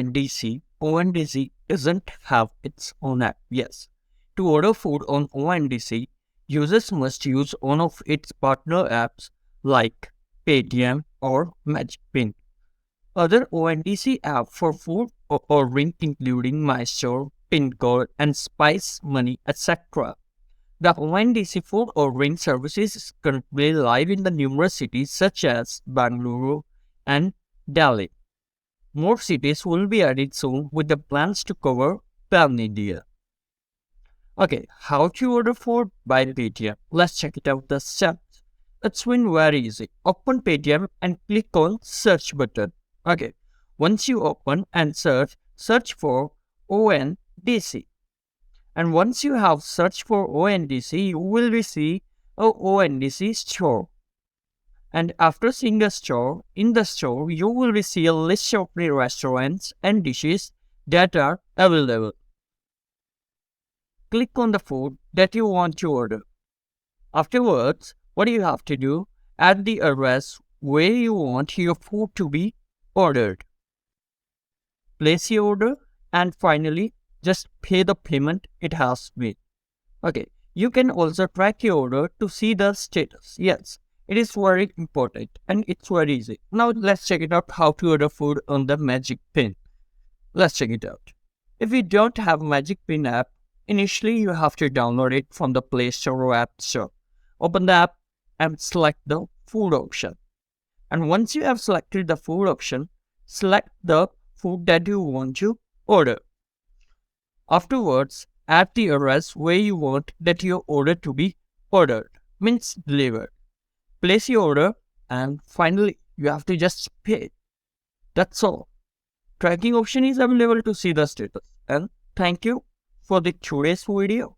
ONDC, ONDC doesn't have its own app. Yes. To order food on ONDC, users must use one of its partner apps like Paytm or MagicPin. Other ONDC apps for food ordering including MyStore, PinCode, and Spice Money, etc. The ONDC food ordering services is currently live in the numerous cities such as Bangalore and Delhi. More cities will be added soon with the plans to cover pan India. Okay, how to order food by Paytm? Let's check it out the steps. It's been very easy. Open Paytm and click on search button. Okay, once you open and search for ONDC. And once you have searched for ONDC, you will see a ONDC store. And after seeing a store, in the store, you will see a list of the restaurants and dishes that are available. Click on the food that you want to order. Afterwards, what you have to do, add the address where you want your food to be ordered. Place your order and finally, just pay the payment it has made. Okay, you can also track your order to see the status. Yes, it is very important and it's very easy. Now let's check it out how to order food on the MagicPin. Let's check it out. If you don't have MagicPin app, initially you have to download it from the Play Store or App Store. Open the app and select the food option. And once you have selected the food option, select the food that you want to order. Afterwards, add the address where you want that your order to be ordered, means delivered. Place your order and finally you have to just pay. That's all. Tracking option is available to see the status. And thank you for the today's video.